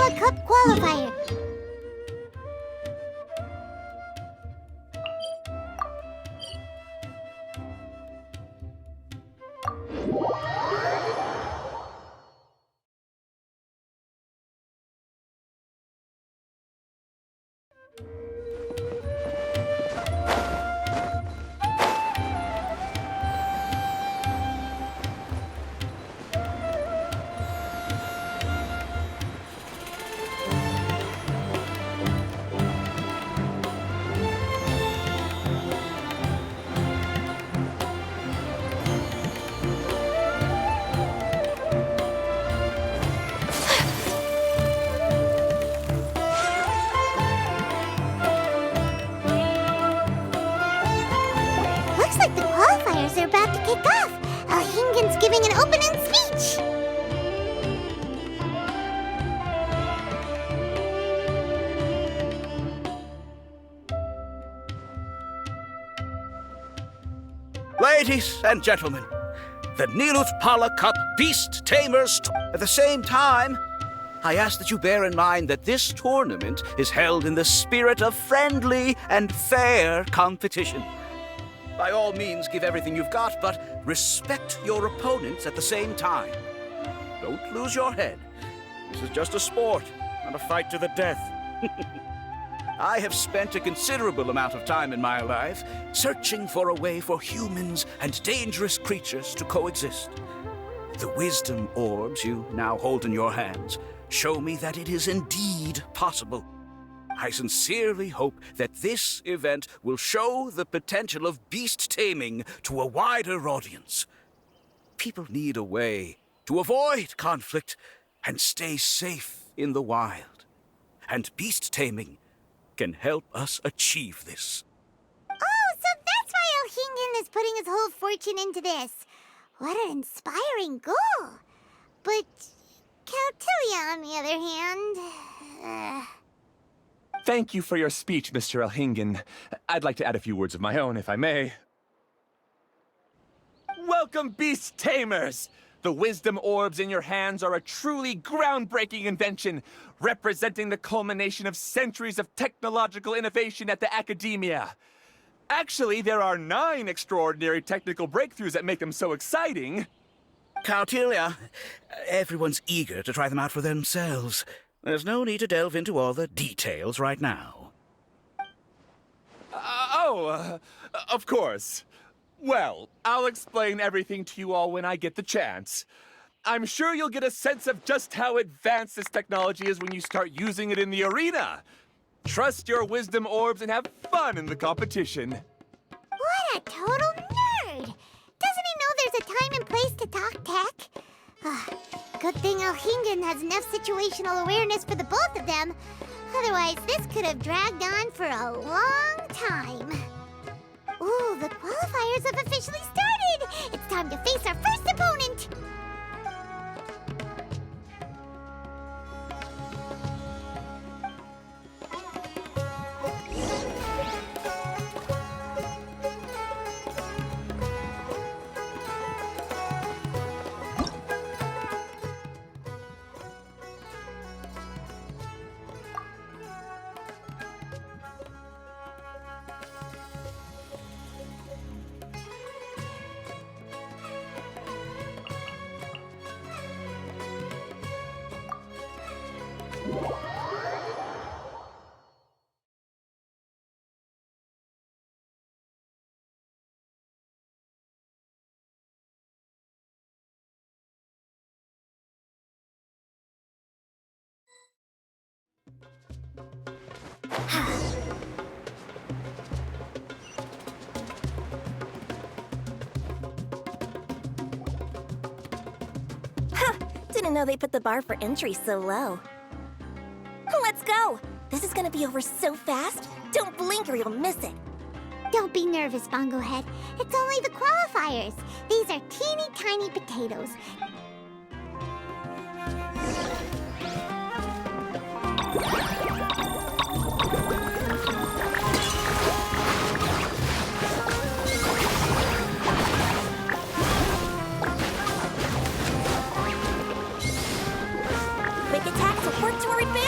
Nilotpala Cup qualifier. Looks like the qualifiers are about to kick off. Alhingen's giving an opening speech. Ladies and gentlemen, the Nilotpala Cup Beast Tamers. At the same time, I ask that you bear in mind that this tournament is held in the spirit of friendly and fair competition. By all means, give everything you've got, but respect your opponents at the same time. Don't lose your head. This is just a sport, not a fight to the death. I have spent a considerable amount of time in my life searching for a way for humans and dangerous creatures to coexist. The wisdom orbs you now hold in your hands show me that it is indeed possible. I sincerely hope that this event will show the potential of beast taming to a wider audience. People need a way to avoid conflict and stay safe in the wild. And beast taming can help us achieve this. Oh, so that's why Alhingen is putting his whole fortune into this. What an inspiring goal. But Cautilia, on the other hand... Thank you for your speech, Mr. Alhingen. I'd like to add a few words of my own, if I may. Welcome, Beast Tamers! The wisdom orbs in your hands are a truly groundbreaking invention, representing the culmination of centuries of technological innovation at the academia. Actually, there are 9 extraordinary technical breakthroughs that make them so exciting. Cautilia, everyone's eager to try them out for themselves. There's no need to delve into all the details right now. Of course. Well, I'll explain everything to you all when I get the chance. I'm sure you'll get a sense of just how advanced this technology is when you start using it in the arena. Trust your wisdom orbs and have fun in the competition. What a total nerd! Doesn't he know there's a time and place to talk tech? Good thing Alhingen has enough situational awareness for the both of them. Otherwise, this could have dragged on for a long time. Ooh, the qualifiers have officially started! It's time to face our first opponent! Didn't know they put the bar for entry so low. Let's go! This is gonna be over so fast. Don't blink or you'll miss it. Don't be nervous, Bongo Head. It's only the qualifiers. These are teeny tiny potatoes. Quick attacks will work to our advantage.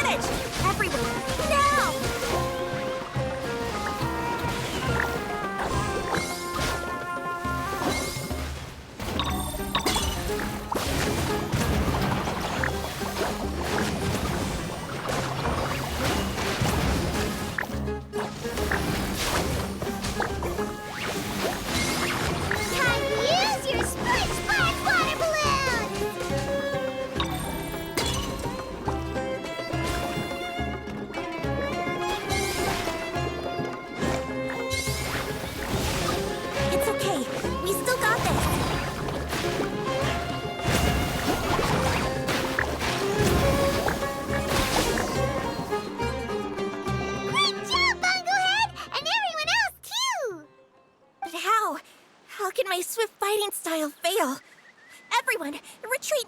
How can my swift fighting style fail? Everyone, retreat!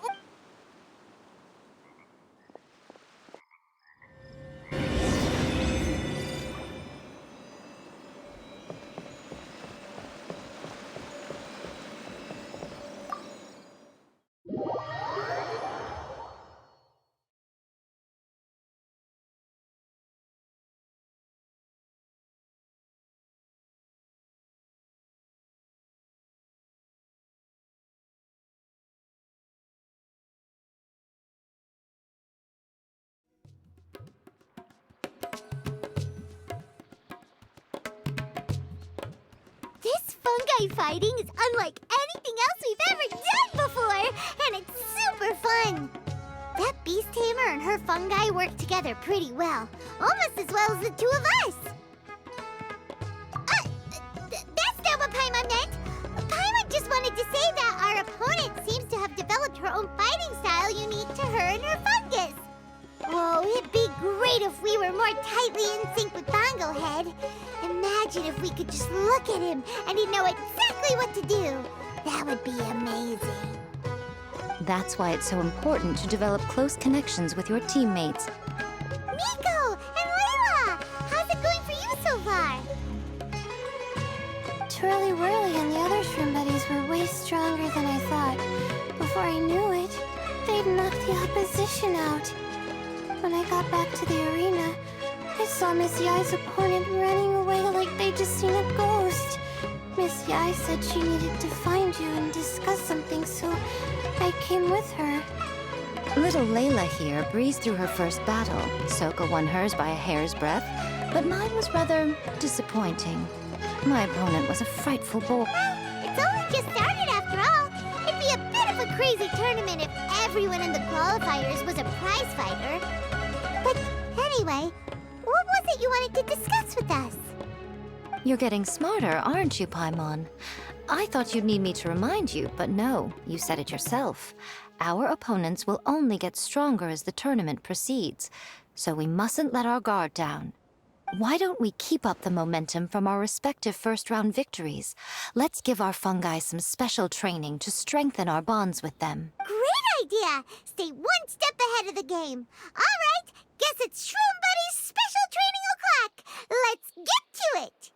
This fungi fighting is unlike anything else we've ever done before, and it's super fun. That beast tamer and her fungi work together pretty well, almost as well as the two of us. That's not what Paimon meant. Paimon just wanted to say that our opponent seems to have developed her own fighting style unique to her and her fungus. Whoa, it'd be great if we were more tightly in sync with Bongo Head. Imagine if we could just look at him and he'd know exactly what to do. That would be amazing. That's why it's so important to develop close connections with your teammates. Nico and Layla, how's it going for you so far? Twirly Whirly and the other shroom buddies were way stronger than I thought. Before I knew it, they'd knocked the opposition out. When I got back to the arena, I saw Miss Yai's opponent running away like they'd just seen a ghost. Miss Yai said she needed to find you and discuss something, so I came with her. Little Layla here breezed through her first battle. Soka won hers by a hair's breadth, but mine was rather disappointing. My opponent was a frightful bull. It's only just started after all. It'd be a bit of a crazy tournament if everyone in the qualifiers was a prize fighter. But anyway, what was it you wanted to discuss with us? You're getting smarter, aren't you, Paimon? I thought you'd need me to remind you, but no, you said it yourself. Our opponents will only get stronger as the tournament proceeds, so we mustn't let our guard down. Why don't we keep up the momentum from our respective first-round victories? Let's give our fungi some special training to strengthen our bonds with them. Great idea! Stay one step ahead of the game. All right, guess it's Shroom Buddy's special training o'clock. Let's get to it!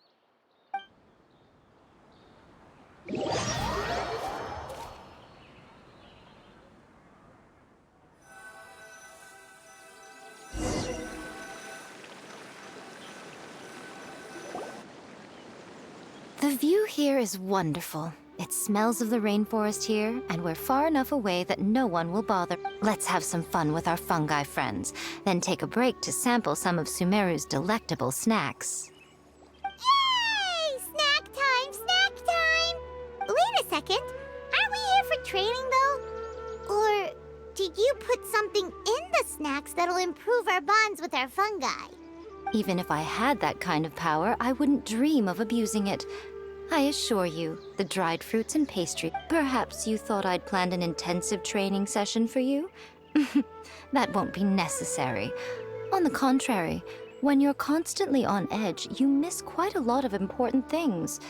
The view here is wonderful. It smells of the rainforest here, and we're far enough away that no one will bother. Let's have some fun with our fungi friends, then take a break to sample some of Sumeru's delectable snacks. Yay! Snack time! Snack time! Wait a second. Aren't we here for training, though? Or did you put something in the snacks that'll improve our bonds with our fungi? Even if I had that kind of power, I wouldn't dream of abusing it. I assure you, the dried fruits and pastry. Perhaps you thought I'd planned an intensive training session for you? That won't be necessary. On the contrary, when you're constantly on edge, you miss quite a lot of important things.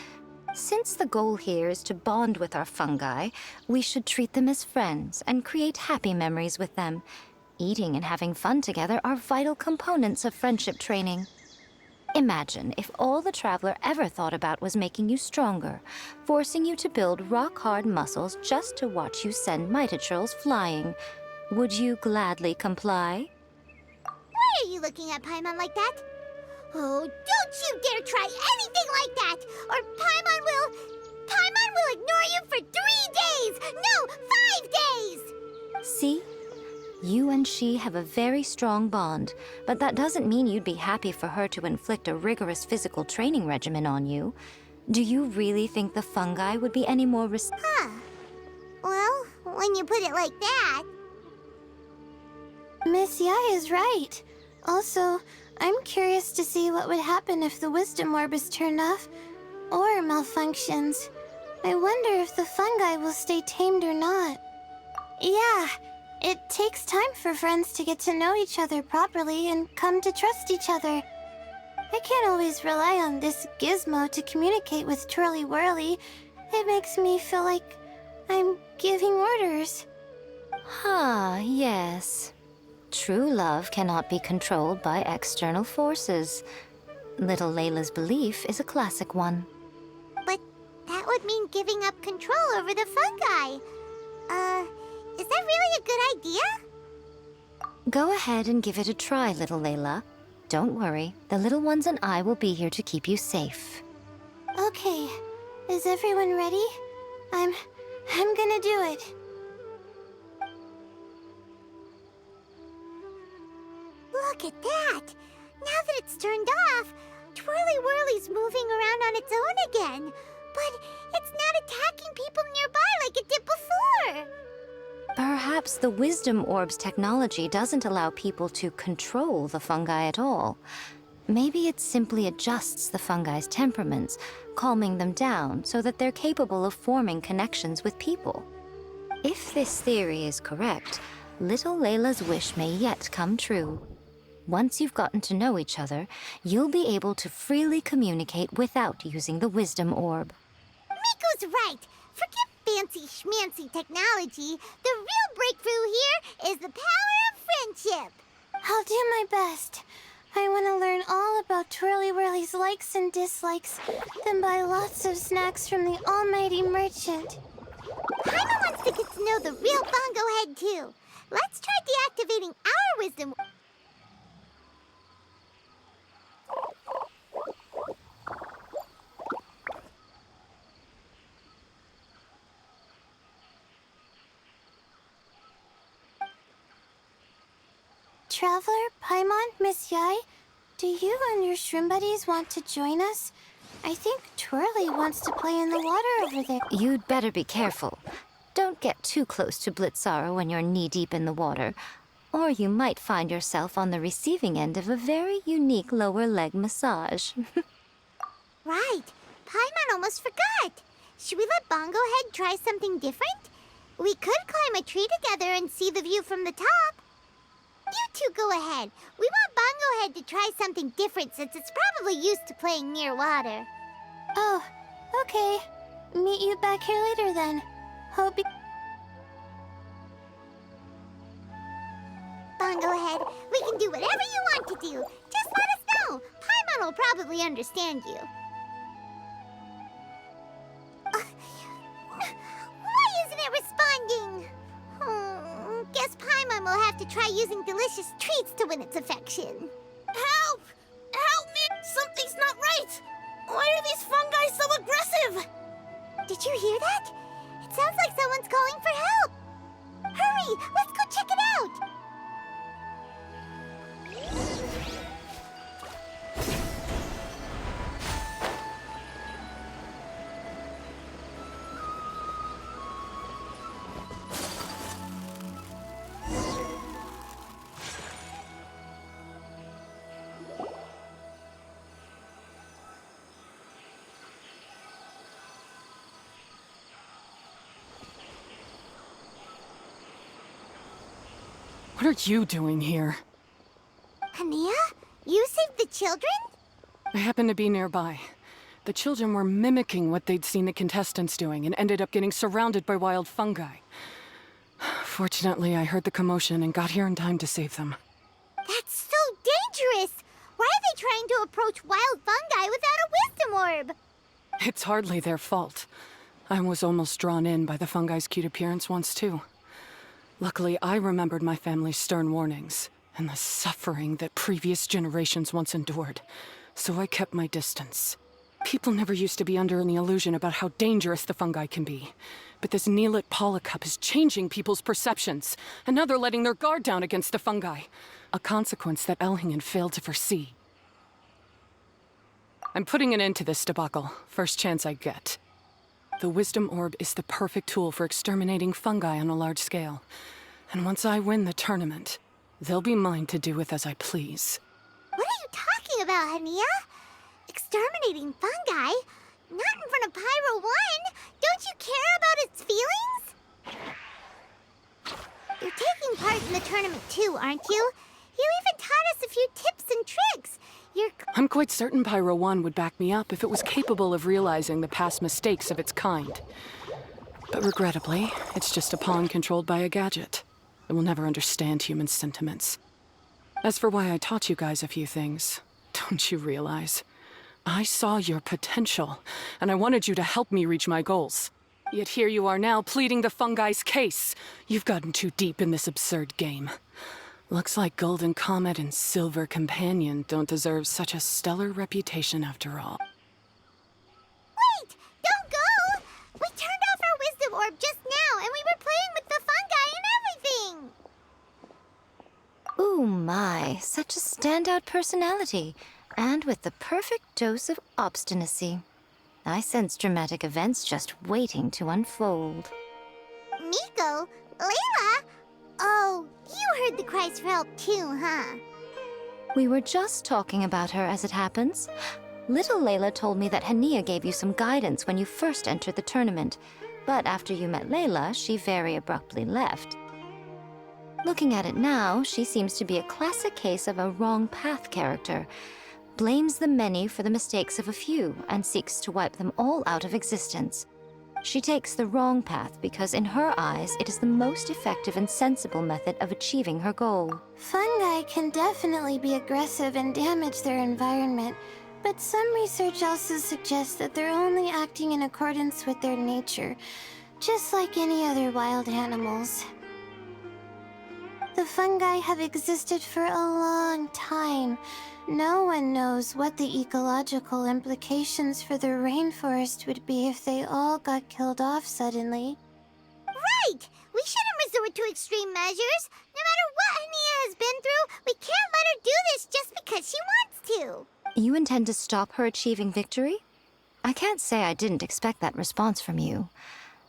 Since the goal here is to bond with our fungi, we should treat them as friends and create happy memories with them. Eating and having fun together are vital components of friendship training. Imagine if all the Traveler ever thought about was making you stronger, forcing you to build rock-hard muscles just to watch you send Mitatrolls flying. Would you gladly comply? Why are you looking at Paimon like that? Oh, don't you dare try anything like that, or Paimon will ignore you for 3 days! No, 5 days! See? You and she have a very strong bond, but that doesn't mean you'd be happy for her to inflict a rigorous physical training regimen on you. Do you really think the fungi would be any more Huh. Well, when you put it like that... Miss Yai is right. Also, I'm curious to see what would happen if the wisdom orb is turned off or malfunctions. I wonder if the fungi will stay tamed or not. Yeah, it takes time for friends to get to know each other properly and come to trust each other. I can't always rely on this gizmo to communicate with Twirly Whirly, It makes me feel like I'm giving orders. Ah, yes. True love cannot be controlled by external forces. Little Layla's belief is a classic one. But that would mean giving up control over the fungi. Is that really a good idea? Go ahead and give it a try, little Layla. Don't worry, the little ones and I will be here to keep you safe. Okay, is everyone ready? I'm gonna do it. Look at that! Now that it's turned off, Twirly Whirly's moving around on its own again. But it's not attacking people nearby like it did before! Perhaps the Wisdom Orb's technology doesn't allow people to control the fungi at all. Maybe it simply adjusts the fungi's temperaments, calming them down so that they're capable of forming connections with people. If this theory is correct, little Layla's wish may yet come true. Once you've gotten to know each other, you'll be able to freely communicate without using the Wisdom Orb. Miko's right! Forget fancy schmancy technology. The real breakthrough here is the power of friendship. I'll do my best. I want to learn all about Twirly Whirly's likes and dislikes, then buy lots of snacks from the almighty merchant. Paimon wants to get to know the real Bongo Head, too. Let's try deactivating our wisdom. Traveler, Paimon, Miss Yai, do you and your shrimp buddies want to join us? I think Twirly wants to play in the water over there. You'd better be careful. Don't get too close to Blitzara when you're knee-deep in the water, or you might find yourself on the receiving end of a very unique lower leg massage. Right. Paimon almost forgot. Should we let Bongo Head try something different? We could climb a tree together and see the view from the top. You two go ahead. We want Bongo Head to try something different since it's probably used to playing near water. Oh, okay. Meet you back here later then. Hope you... Bongo Head, we can do whatever you want to do. Just let us know. Paimon will probably understand you. Why isn't it responding? Guess Paimon will have to try using delicious treats to win its affection. Help! Help me! Something's not right! Why are these fungi so aggressive? Did you hear that? It sounds like someone's calling for help. Hurry, let's go check it out. What are you doing here? Hania, you saved the children? I happened to be nearby. The children were mimicking what they'd seen the contestants doing and ended up getting surrounded by wild fungi. Fortunately, I heard the commotion and got here in time to save them. That's so dangerous! Why are they trying to approach wild fungi without a wisdom orb? It's hardly their fault. I was almost drawn in by the fungi's cute appearance once, too. Luckily, I remembered my family's stern warnings and the suffering that previous generations once endured, so I kept my distance. People never used to be under any illusion about how dangerous the fungi can be. But this Nilotpala cup is changing people's perceptions, and now they're letting their guard down against the fungi. A consequence that Elhingen failed to foresee. I'm putting an end to this debacle, first chance I get. The Wisdom Orb is the perfect tool for exterminating fungi on a large scale. And once I win the tournament, they'll be mine to do with as I please. What are you talking about, Hania? Exterminating fungi? Not in front of Pyro 1! Don't you care about its feelings? You're taking part in the tournament too, aren't you? You even taught us a few tips and tricks. You're I'm quite certain Pyro 1 would back me up if it was capable of realizing the past mistakes of its kind. But regrettably, it's just a pawn controlled by a gadget. It will never understand human sentiments. As for why I taught you guys a few things, don't you realize? I saw your potential, and I wanted you to help me reach my goals. Yet here you are now pleading the fungi's case. You've gotten too deep in this absurd game. Looks like Golden Comet and Silver Companion don't deserve such a stellar reputation after all. Wait! Don't go! We turned off our wisdom orb just now, and we were playing with the fungi and everything! Ooh my, such a standout personality, and with the perfect dose of obstinacy. I sense dramatic events just waiting to unfold. Nico? Layla? Oh, you heard the cries for help too, huh? We were just talking about her as it happens. Little Layla told me that Hania gave you some guidance when you first entered the tournament, but after you met Layla, she very abruptly left. Looking at it now, she seems to be a classic case of a wrong path character. Blames the many for the mistakes of a few and seeks to wipe them all out of existence. She takes the wrong path because in her eyes it is the most effective and sensible method of achieving her goal. Fungi can definitely be aggressive and damage their environment, but some research also suggests that they're only acting in accordance with their nature, just like any other wild animals. The fungi have existed for a long time. No one knows what the ecological implications for the rainforest would be if they all got killed off suddenly. Right! We shouldn't resort to extreme measures. No matter what Hania has been through, we can't let her do this just because she wants to. You intend to stop her achieving victory? I can't say I didn't expect that response from you,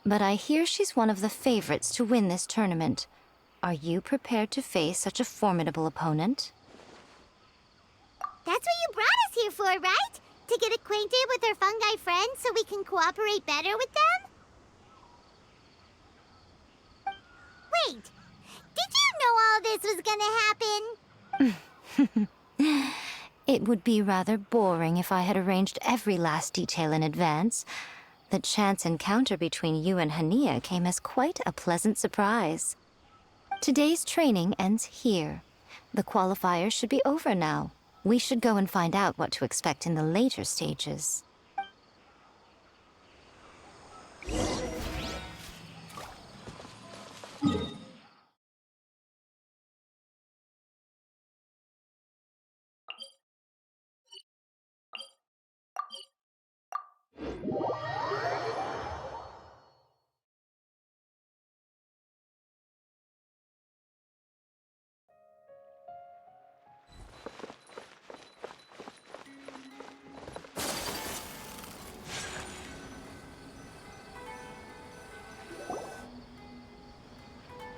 but I hear she's one of the favorites to win this tournament. Are you prepared to face such a formidable opponent? That's what you brought us here for, right? To get acquainted with our fungi friends so we can cooperate better with them? Wait, did you know all this was gonna happen? It would be rather boring if I had arranged every last detail in advance. The chance encounter between you and Hania came as quite a pleasant surprise. Today's training ends here. The qualifiers should be over now. We should go and find out what to expect in the later stages.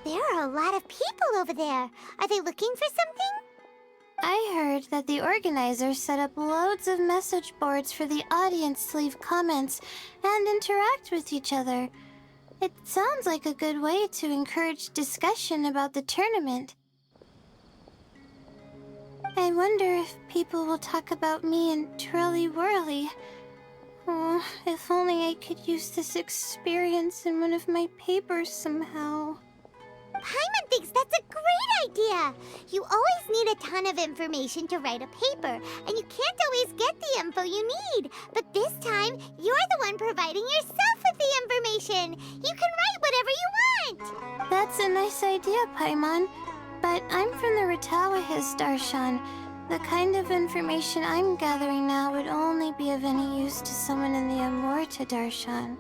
There are a lot of people over there. Are they looking for something? I heard that the organizers set up loads of message boards for the audience to leave comments and interact with each other. It sounds like a good way to encourage discussion about the tournament. I wonder if people will talk about me and Twirly Whirly. Oh, if only I could use this experience in one of my papers somehow. Paimon thinks that's a great idea! You always need a ton of information to write a paper, and you can't always get the info you need. But this time, you're the one providing yourself with the information! You can write whatever you want! That's a nice idea, Paimon. But I'm from the Ratawahiz, Darshan. The kind of information I'm gathering now would only be of any use to someone in the Amorta, Darshan.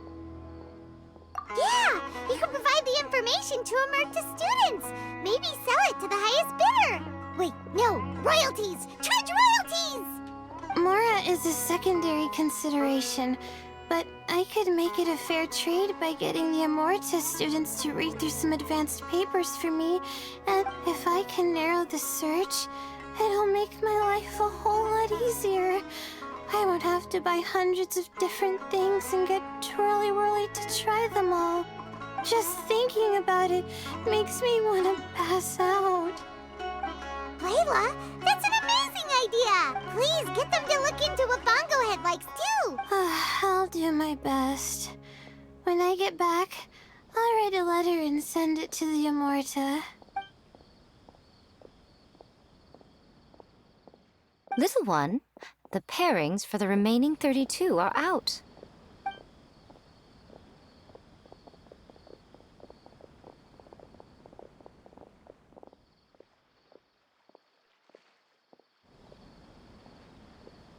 Yeah! You can provide the information to Amurta students! Maybe sell it to the highest bidder! Wait, no! Royalties! Charge royalties! Mora is a secondary consideration, but I could make it a fair trade by getting the Amorta students to read through some advanced papers for me, and if I can narrow the search, it'll make my life a whole lot easier. I won't have to buy hundreds of different things and get Twirly Whirly to try them all. Just thinking about it makes me want to pass out. Layla, that's an amazing idea! Please get them to look into what Bongo Head likes too! I'll do my best. When I get back, I'll write a letter and send it to the Amorta. Little one, the pairings for the remaining 32 are out.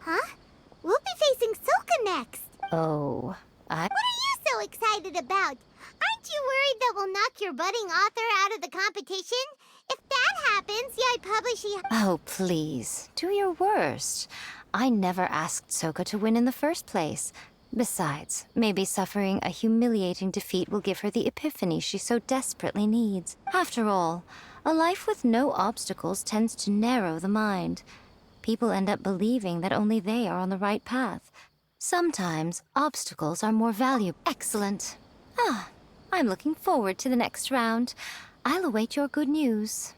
Huh? We'll be facing Soka next! Oh, What are you so excited about? Aren't you worried that we'll knock your budding author out of the competition? If that happens, I publish Oh, please, do your worst. I never asked Soka to win in the first place. Besides, maybe suffering a humiliating defeat will give her the epiphany she so desperately needs. After all, a life with no obstacles tends to narrow the mind. People end up believing that only they are on the right path. Sometimes, obstacles are more valuable. Excellent. I'm looking forward to the next round. I'll await your good news.